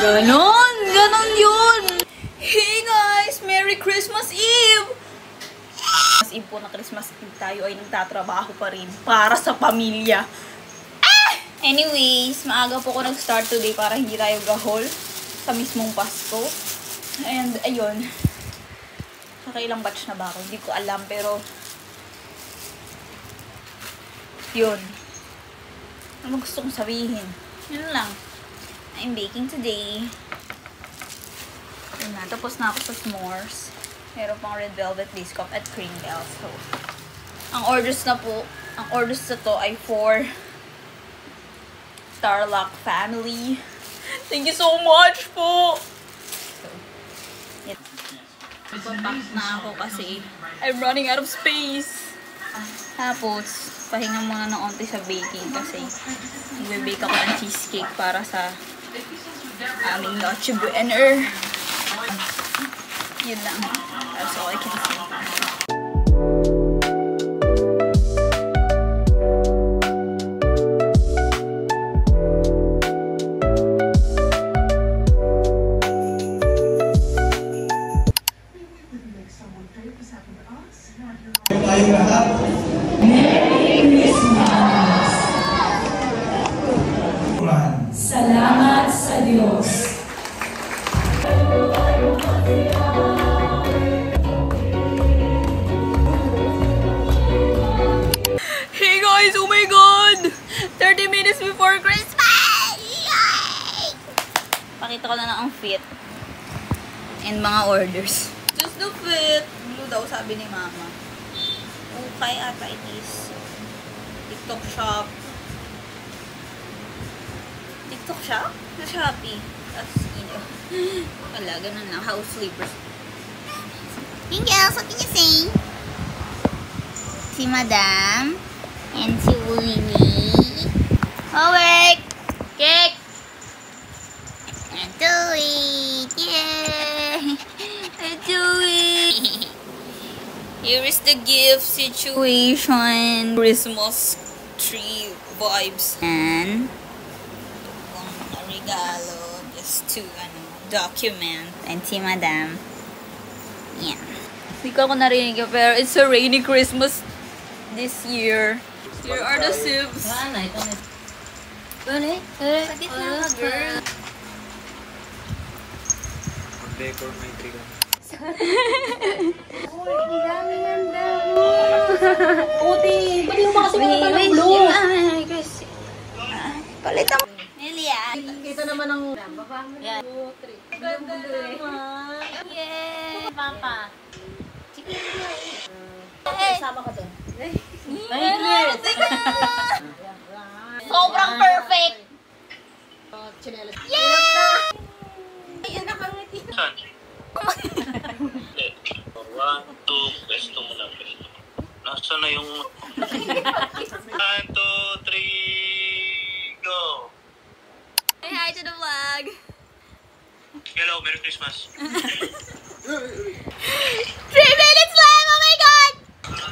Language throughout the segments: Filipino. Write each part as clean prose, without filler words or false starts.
Ganon! Ganon yun! Hey guys! Merry Christmas Eve! Christmas Eve po na Christmas Eve tayo ay nagtatrabaho pa rin para sa pamilya. Anyways, maaga po ko nag-start today para hindi tayo gahol sa mismong Pasko. And ayun. Nakailang batch na ba ako? Hindi ko alam pero yun. Ano gusto kong sabihin? Yun lang. I'm baking today. Yun na. Tapos na ako sa s'mores. Meron pang red velvet biscuit at cream bell. So, ang orders na to ay for Starlock family. Thank you so much po! So, yun. Ipapack na ako kasi I'm running out of space. Tapos, pahinga muna ng onti sa baking kasi nagbe-bake ako ng cheesecake para sa aming Noche Buena. Yun lang. That's all I can say. Tayong lahat. Merry Christmas! Salamat sa Diyos. Hey guys! Oh my God! 30 minutes before Christmas! Yay! Pakita ko na lang ang fit and mga orders. Just the fit! Blue daw sabi ni Mama. Okay ata it is. TikTok shop. TikTok shop? Sa Shopee. Tapos, wala, ganun lang. House slippers. Thank you. What can you say? Si Madam. And si Willie. Awake! Cake! And do it! Yay! And do it! Here is the gift situation. Christmas tree vibes. And a regalo just to document. And si Madam. Yeah. Hindi ko ako narinig pero it's a rainy Christmas this year. Here are the sips. Girl. Decor may trigo. Ang dami ng damo. Puti. Pwede mo kasi mga ng blue. Palitan mo. Nelia. Kita naman ang baba mo. Yan. 2, 3. Ganda naman. Yay! Papa. Chicken Hey! sama ka doon. Sobrang perfect! Chinelas. Yay! Ayan, nakangiti. Saan? 1, 2, pesto mo na, pesto. Nasaan na yung 1, 2, 3, go! Say hi to the vlog! Hello, Merry Christmas. 3 minutes left! Oh my God!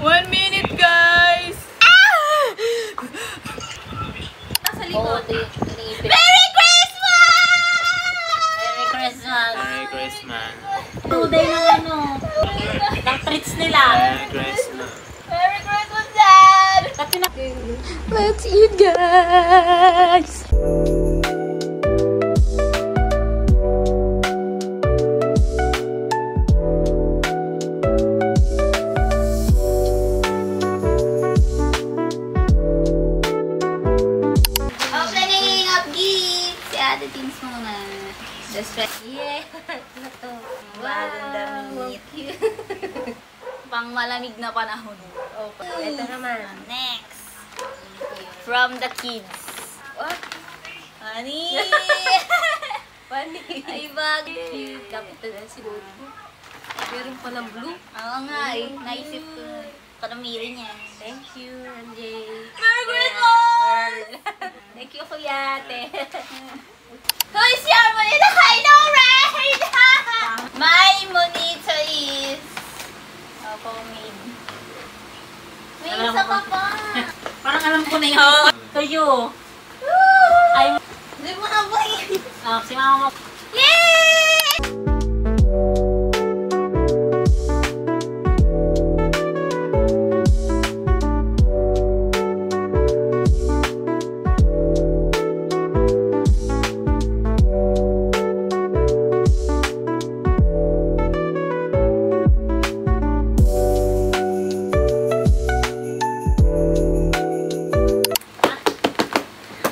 1 minute, guys! Nasa likod. Merry Christmas! Merry Christmas. Merry Christmas. Today ng ano. Ng treats nila. Merry Christmas. Merry Christmas, Dad! Let's eat, guys! Opening of gifts! Si Ate Tins muna. Just yeah! Bagong damit. Pang malamig na panahon. Ito naman. Next. From the kids. What? Honey! Funny. Ay, bag. Kapit na si Lolo. Meron palang blue. Oo nga eh. Naisip ko. Kanamiri niya. Thank you, Anjay. Merry Christmas! Thank you, Kuya Ate. Hoy, siya! Monita! I know, right? My monita is homemade. May isa ka pa. Parang alam ko na yun. Tuyo. Ay, Hindi mo na ba eh? si mama mo.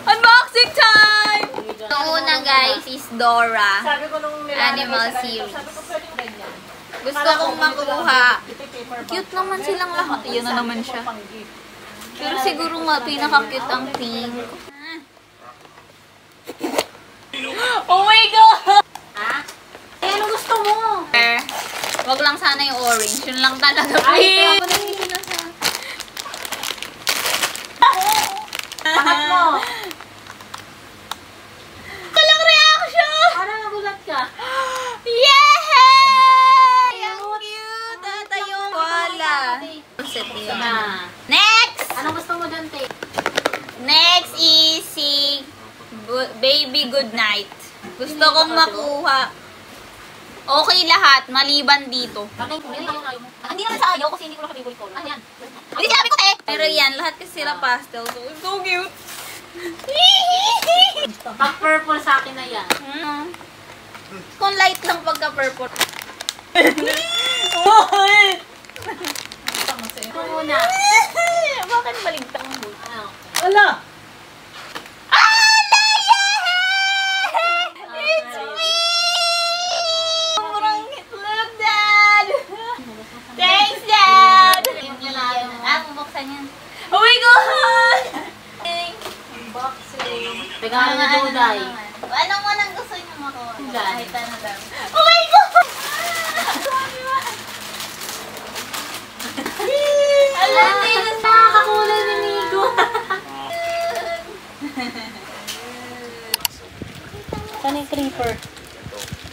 Unboxing time! Ang una guys is Dora. Sabi ko nung Animal series. Gusto kong makuha. Cute naman silang lahat. Yun na naman siya. Pero siguro pinaka-cute ang pink. Oh my God! Ha? Eh, ano gusto mo? Wag lang sana yung orange. Yun lang talaga. Ay, Please! Pahat mo. Walang reaction! Parang nagulat ka. Yay! Ang cute! Ata yung wala. Ah. Next! Anong gusto mo dyan, te? Next is si Baby Goodnight. Gusto kong makuha. Okay lahat, maliban dito. Bakit? Hindi Hindi naman sa ayaw kasi hindi ko na favorite color. Ano yan? Hindi sabi ko eh! Pero yan, lahat kasi sila pastel. So cute! Pag purple sa akin na yan. Kung light lang pagka-purple. Ito muna. Bakit maligtang mo? Ano? Ala! It's me! Sobrang look, Dad! Thanks, Dad! Buksan yan. Oh my God! Regalo na Duday. Anong unang gusto niyo makuha? Duday. Kahit ano daw. Oh my God! Alam niyo, Nakakakulay ni Migo. Saan yung creeper?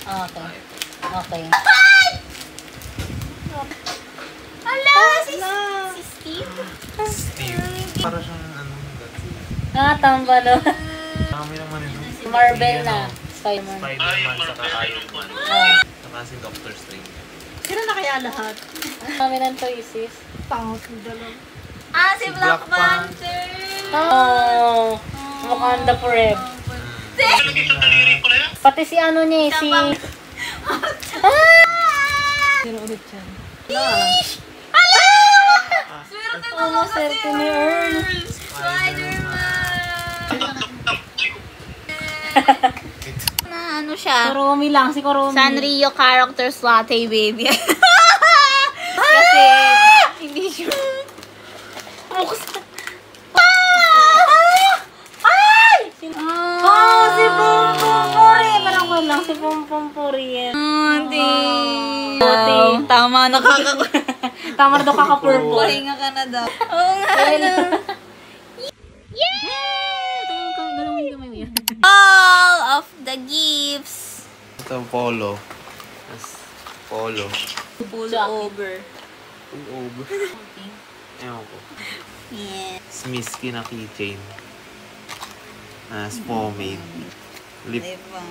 Okay. Okay. Hala! Si Steve? Steve. Para siyang ano. Ah, tambalo. Kami naman ito. Marvel na. Spider-Man. Spider-Man saka Iron Man. Oh. Saka si Doctor Strange. Sino na kaya lahat? Kami ng choices. Pangot ng dalawa. Ah, si Black Black Panther! Oh. Wakanda forever. Lagi sa daliri ko na yan. Pati si ano niya eh, si... Sino ulit yan? Swerte mo Ano, kasi swerte ni Earl. Spider-Man! Na ano siya? Kuromi lang, si Kuromi. Sanrio characters latte baby. Kasi hindi sure. Buksan. Ay! Oh, si Pumpuri! Parang ko lang, si Pumpuri. Hindi. Tama, nakakakuha. Tama na daw kaka-purple. Pahinga ka na daw. Oo nga. All of the gifts. Ito, polo. Tapos, polo. Pull over. Pull over. Ewan ko. Yeah. Smisky na keychain. Pomade. Lip.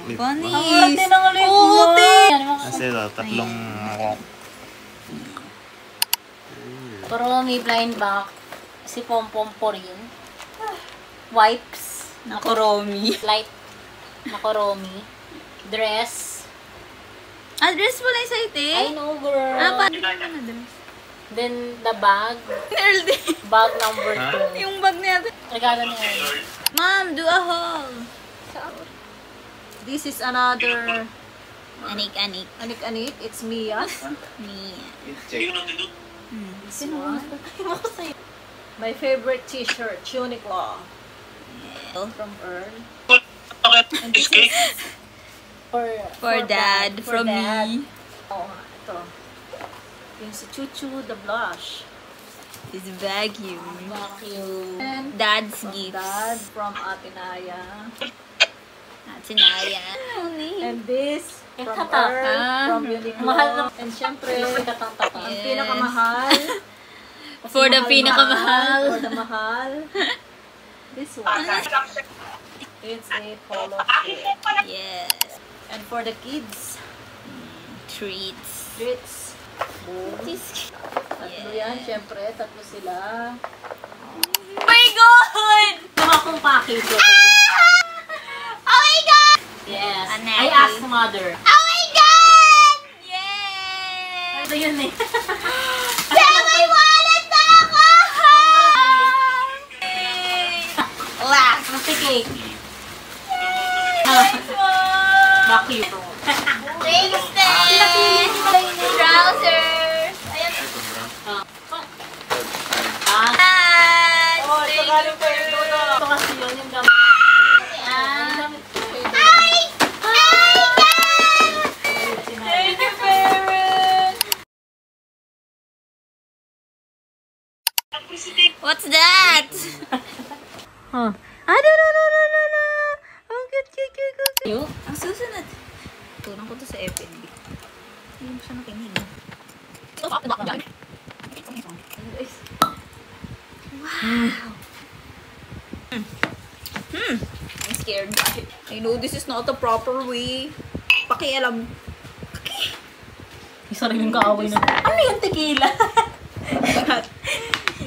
Lip. Bunnies. Ang arte ng lip Oo, mo. te. Kasi ito, tatlong... Kuromi, blind back. Si Pompomporin. Wipes. Nakoromi. Light. Na Kuromi. Dress. Address mo lang sa ite. I know, girl. Paano naman address? Then, the bag. Earl din. Bag number Ha? 2. Yung bag natin. Regalo niya. Ma'am, do a haul. This is another Anik-anik. anik-anik. It's Mia. Mia. Check. My favorite t-shirt, Uniqlo. From Earl. Bakit? Cheesecake? For dad, from dad. me. Oo nga, ito. Yung si Chuchu, the blush. This vacuum. Vacuum. And Dad's from gifts. Dad, from Ate Naya. At sinaya. And this, from tatak. Earl, from Uniqlo. Mahal na- And syempre, Katang-tata. ang Yes. pinakamahal. For the pinakamahal. For the mahal. This one. It's a polo shirt. Yes. And for the kids, Treats. treats. Boom. Tatlo yan, syempre. Tatlo sila. Oh my God! Ito akong package. Okay? Oh my God! Yes. Anaki. I asked mother. Oh my God! Yay! Ito yun eh. Kaya may wallet na ako! Yay! Last! Plastic cake. Nice one! Vacuum. Thanks, Ted! Trousers! Ayan. Ah. Thank you. Ito kasi yun yung gamit. Thank you, parents! What's that? Huh. No. Ang cute. You? Ang susunod. Tunan ko to sa FNB. Hindi mo siya nakinig. Wow. I'm scared. I know this is not the proper way. Pakialam. Isa rin yung kaaway na. Ano yung tequila?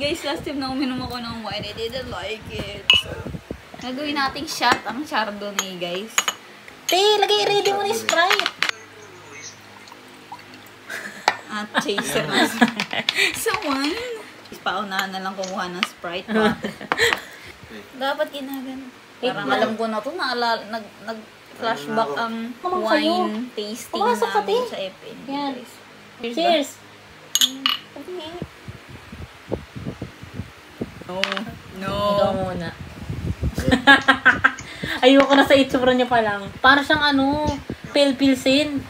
Guys, last time na uminom ako ng wine, I didn't like it. So, nagawin nating shot ang Chardonnay, guys. Lagay ready mo na yung Sprite. At chaser na. So, wine. Paunahan na lang kumuha ng Sprite. Dapat ginagano. Parang alam ko na to, nag-flashback ang wine tasting Pumasok ka, namin te. sa FN. Yan. Guys. Cheers. No. Ikaw muna. Ayoko na sa itsura niya pa lang. Para siyang pale pilsin.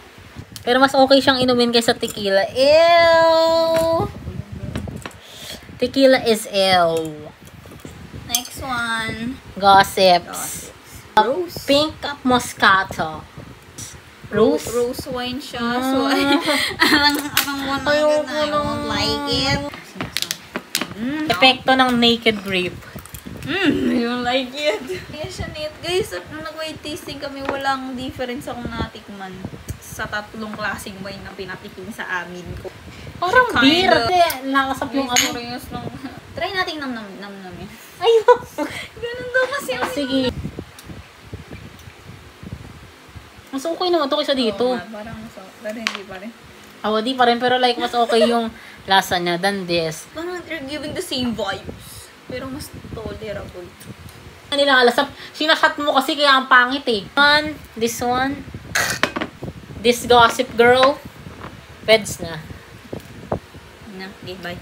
Pero mas okay siyang inumin kaysa tequila. Ew! Tequila is ew. Next one. Gossips. Rose. Pink Moscato. Rose? Rose wine siya. So, ang one na yun na. I won't like it. Epekto ng naked grape. I don't like it. Kaya siya neat. Guys, nung nag-wine tasting kami, walang difference akong natikman sa tatlong klaseng wine na pinatikim sa amin ko. Parang Kinda. beer. Kasi nakasap yung ano. Serious nung... Try natin nam-namin. Ayun. Ganun daw kasi. Sige. Mas okay naman ito kaysa dito. Oo nga, parang so, pero hindi pa rin. Di pa rin. Pero like, mas okay yung lasa niya than this. Parang they're giving the same vibes. Pero mas tolerable. Nila alasap. Sinashot mo kasi kaya ang pangit eh. This one. This Gossip Girl. Feds na. Okay, bye.